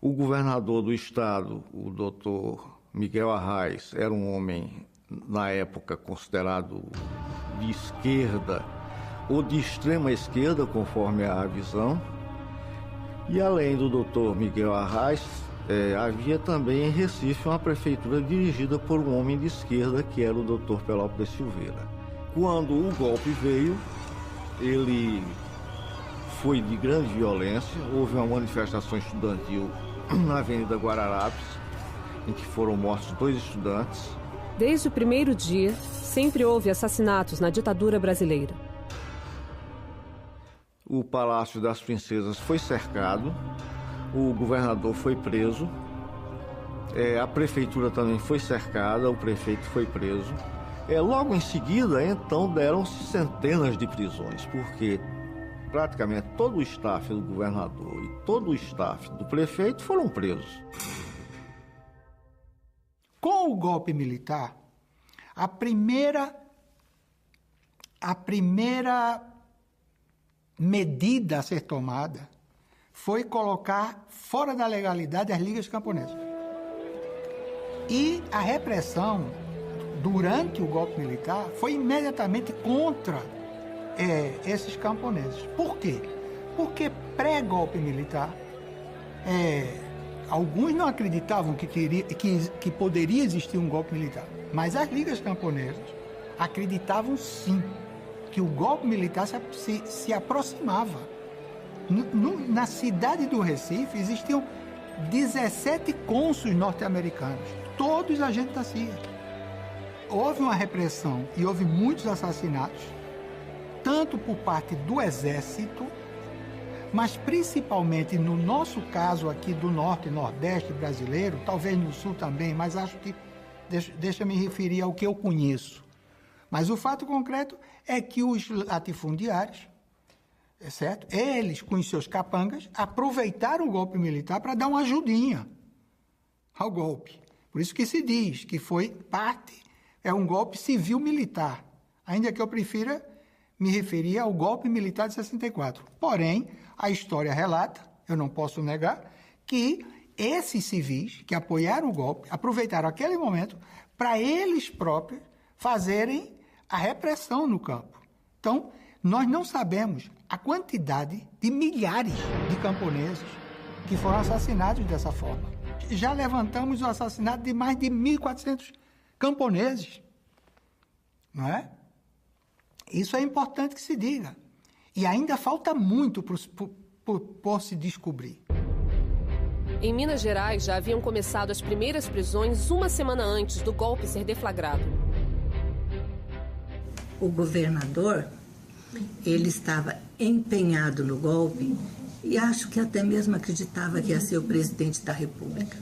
O governador do estado, o doutor Miguel Arraes, era um homem, na época, considerado de esquerda ou de extrema esquerda, conforme a visão. E além do doutor Miguel Arraes, havia também em Recife uma prefeitura dirigida por um homem de esquerda, que era o doutor Pelópidas Silveira. Quando o golpe veio, ele foi de grande violência. Houve uma manifestação estudantil na Avenida Guararapes, em que foram mortos 2 estudantes. Desde o primeiro dia, sempre houve assassinatos na ditadura brasileira. O Palácio das Princesas foi cercado, o governador foi preso, a prefeitura também foi cercada, o prefeito foi preso. Logo em seguida, então, deram-se centenas de prisões, porque praticamente todo o staff do governador e todo o staff do prefeito foram presos. Com o golpe militar, a primeira medida a ser tomada foi colocar fora da legalidade as ligas camponesas. E a repressão durante o golpe militar foi imediatamente contra esses camponeses. Por quê? Porque pré-golpe militar, alguns não acreditavam que poderia existir um golpe militar, mas as ligas camponesas acreditavam sim que o golpe militar se aproximava. Na cidade do Recife existiam 17 cônsuls norte-americanos, todos agentes da CIA. Houve uma repressão e houve muitos assassinatos, tanto por parte do Exército, mas principalmente no nosso caso aqui do Norte e Nordeste brasileiro, talvez no Sul também, mas acho que deixa eu me referir ao que eu conheço. Mas o fato concreto é que os latifundiários, certo? Eles, com os seus capangas, aproveitaram o golpe militar para dar uma ajudinha ao golpe. Por isso que se diz que foi parte, um golpe civil-militar, ainda que eu prefira me referir ao golpe militar de 64. Porém, a história relata, eu não posso negar, que esses civis que apoiaram o golpe aproveitaram aquele momento para eles próprios fazerem a repressão no campo. Então, nós não sabemos a quantidade de milhares de camponeses que foram assassinados dessa forma. Já levantamos o assassinato de mais de 1.400 camponeses, não é? Isso é importante que se diga. E ainda falta muito por se descobrir. Em Minas Gerais, já haviam começado as primeiras prisões uma semana antes do golpe ser deflagrado. O governador, ele estava empenhado no golpe e acho que até mesmo acreditava que ia ser o presidente da República.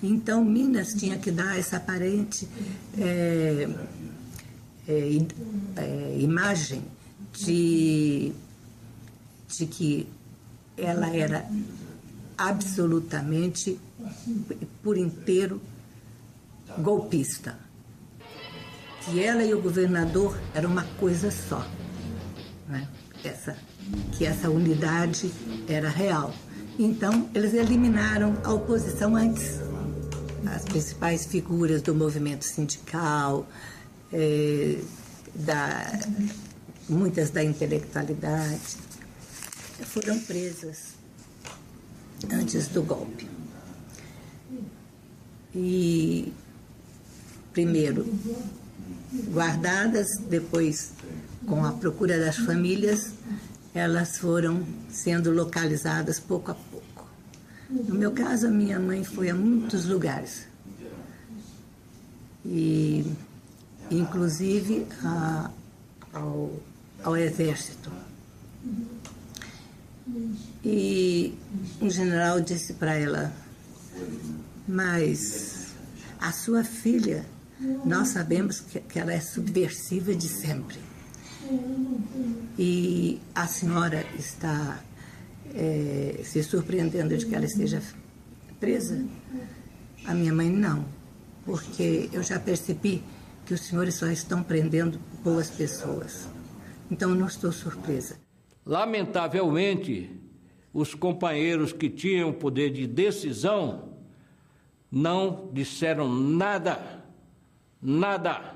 Então, Minas tinha que dar essa aparente imagem de que ela era absolutamente, por inteiro, golpista. Que ela e o governador eram uma coisa só, né? Que essa unidade era real. Então, eles eliminaram a oposição antes. As principais figuras do movimento sindical, muitas da intelectualidade, foram presas antes do golpe. E, primeiro, guardadas, depois, com a procura das famílias, elas foram sendo localizadas pouco a pouco. No meu caso, a minha mãe foi a muitos lugares. E, inclusive, ao Exército. E um general disse para ela: mas a sua filha, nós sabemos que ela é subversiva de sempre. E a senhora está se surpreendendo de que ela esteja presa? A minha mãe não, porque eu já percebi que os senhores só estão prendendo boas pessoas. Então, eu não estou surpresa. Lamentavelmente, os companheiros que tinham poder de decisão não disseram nada, nada.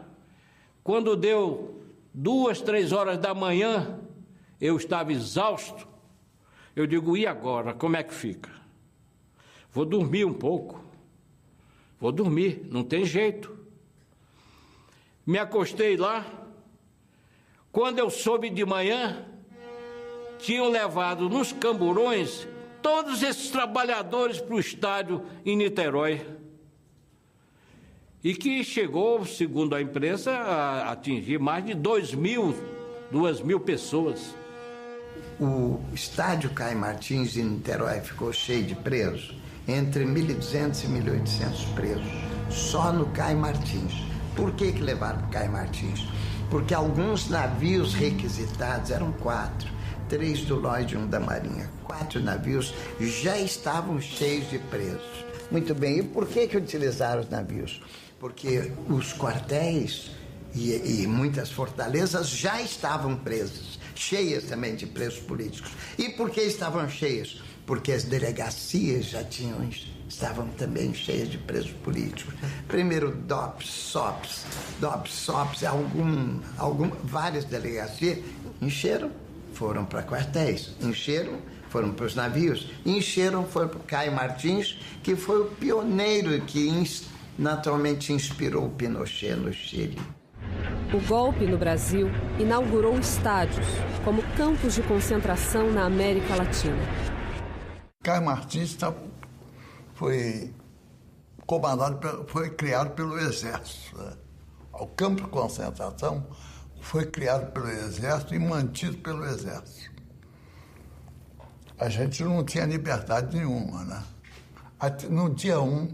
Quando deu 2, 3 horas da manhã, eu estava exausto. Eu digo, e agora? Como é que fica? Vou dormir um pouco. Vou dormir, não tem jeito. Me acostei lá. Quando eu soube de manhã, tinham levado nos camburões todos esses trabalhadores para o estádio em Niterói. E que chegou, segundo a imprensa, a atingir mais de 2.000 pessoas. O estádio Caio Martins em Niterói ficou cheio de presos, entre 1.200 e 1.800 presos, só no Caio Martins. Por que levaram para o Caio Martins? Porque alguns navios requisitados, eram 4, 3 do Lloyd e 1 da Marinha, 4 navios já estavam cheios de presos. Muito bem, e por que utilizaram os navios? Porque os quartéis e muitas fortalezas já estavam presas, cheias também de presos políticos. E por que estavam cheias? Porque as delegacias estavam também cheias de presos políticos. Primeiro DOPS, SOPS, várias delegacias encheram, foram para quartéis, encheram, foram para os navios, encheram, foram para o Caio Martins, que foi o pioneiro que naturalmente inspirou o Pinochet no Chile. O golpe no Brasil inaugurou estádios como campos de concentração na América Latina. Caio Martins foi criado pelo Exército. Né? O campo de concentração foi criado pelo Exército e mantido pelo Exército. A gente não tinha liberdade nenhuma, né? No dia 1,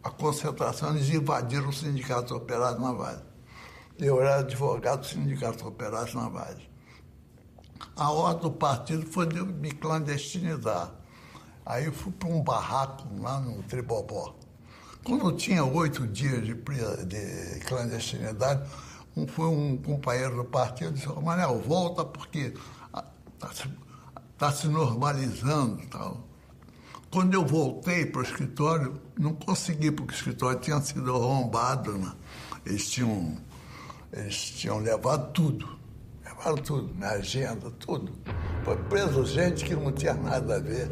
a concentração, eles invadiram o Sindicato Operário Navais. Eu era advogado do Sindicato Operário Navais. A ordem do partido foi de me clandestinizar. Aí eu fui para um barraco lá no Tribobó. Quando eu tinha 8 dias de clandestinidade, foi um companheiro do partido disse, Manel, volta porque está se normalizando e tal. Quando eu voltei para o escritório, não consegui, porque o escritório tinha sido arrombado, né? Eles tinham levado tudo. Levaram tudo, minha agenda, tudo. Foi preso gente que não tinha nada a ver,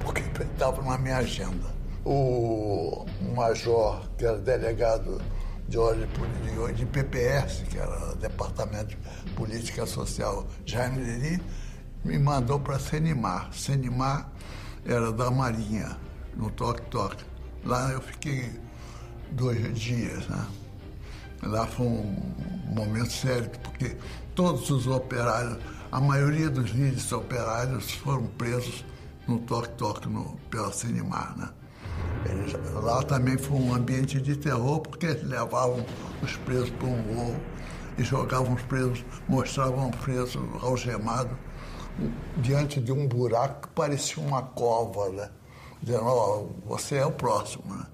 porque estava na minha agenda. O major, que era delegado de PPS, que era Departamento de Política Social, Jaime Lili, me mandou para Senimar. Senimar era da Marinha, no Toque-Toque. Lá eu fiquei 2 dias, né? Lá foi um momento sério, porque todos os operários, a maioria dos líderes operários foram presos no Toque-Toque, pela Senimar, né? Lá também foi um ambiente de terror, porque eles levavam os presos para um morro e jogavam os presos, mostravam os presos algemados diante de um buraco que parecia uma cova, né? Dizendo, você é o próximo, né?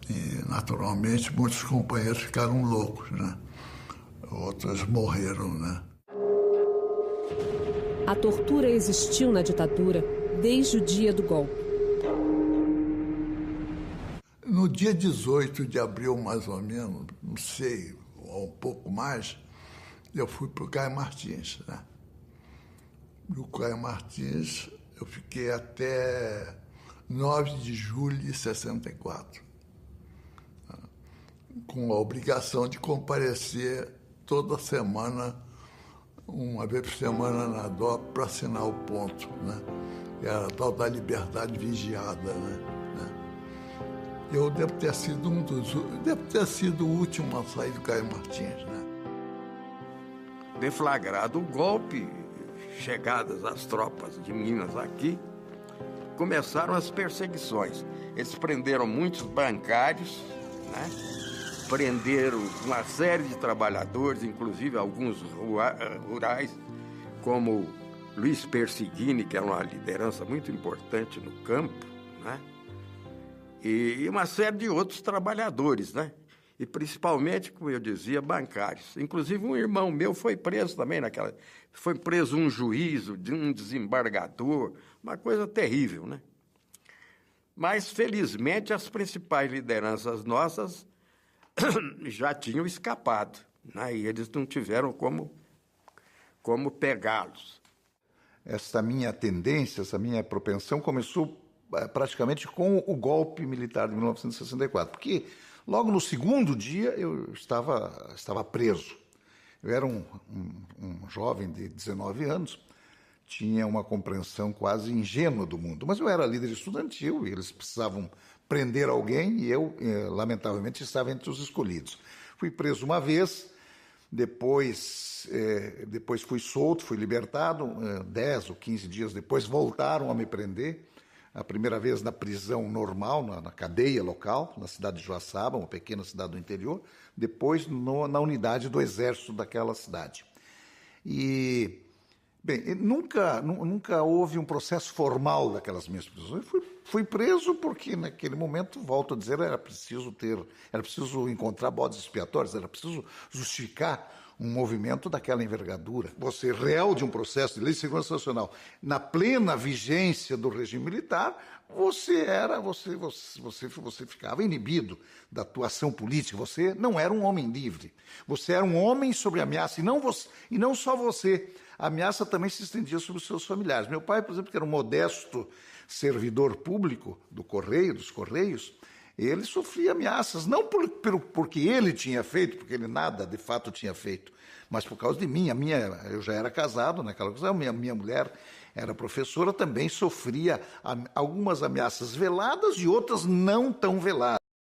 E, naturalmente, muitos companheiros ficaram loucos, né? Outros morreram, né? A tortura existiu na ditadura desde o dia do golpe. No dia 18 de abril, mais ou menos, não sei, ou um pouco mais, eu fui para o Caio Martins, né? No Caio Martins, eu fiquei até 9 de julho de 64, com a obrigação de comparecer toda semana, uma vez por semana na DOP, para assinar o ponto, né? Era a tal da liberdade vigiada, né? Eu devo ter sido o último a sair do Caio Martins, né? Deflagrado o golpe, chegadas as tropas de Minas aqui, começaram as perseguições. Eles prenderam muitos bancários, né? Prenderam uma série de trabalhadores, inclusive alguns rurais, como Luiz Persigini, que era uma liderança muito importante no campo, né? E uma série de outros trabalhadores, né? E principalmente, como eu dizia, bancários. Inclusive um irmão meu foi preso também foi preso um juiz, um desembargador, uma coisa terrível, né? Mas, felizmente, as principais lideranças nossas já tinham escapado, né? E eles não tiveram como pegá-los. Essa minha tendência, essa minha propensão começou praticamente com o golpe militar de 1964, porque logo no segundo dia eu estava preso. Eu era um jovem de 19 anos, tinha uma compreensão quase ingênua do mundo, mas eu era líder estudantil e eles precisavam prender alguém e eu, lamentavelmente, estava entre os escolhidos. Fui preso uma vez, depois fui solto, fui libertado, 10 ou 15 dias depois voltaram a me prender, a primeira vez na prisão normal, na cadeia local, na cidade de Joaçaba, uma pequena cidade do interior, depois na unidade do exército daquela cidade. E, bem, nunca houve um processo formal daquelas minhas prisões. Fui preso porque naquele momento, volto a dizer, era preciso encontrar bodes expiatórios, era preciso justificar um movimento daquela envergadura. Você, réu de um processo de lei de segurança nacional, na plena vigência do regime militar, você ficava inibido da atuação política, você não era um homem livre, você era um homem sob ameaça, e não só você, a ameaça também se estendia sobre os seus familiares. Meu pai, por exemplo, que era um modesto servidor público dos Correios, ele sofria ameaças, não porque ele tinha feito, porque ele nada de fato tinha feito, mas por causa de mim. Eu já era casado naquela ocasião, minha mulher era professora, também sofria algumas ameaças veladas e outras não tão veladas.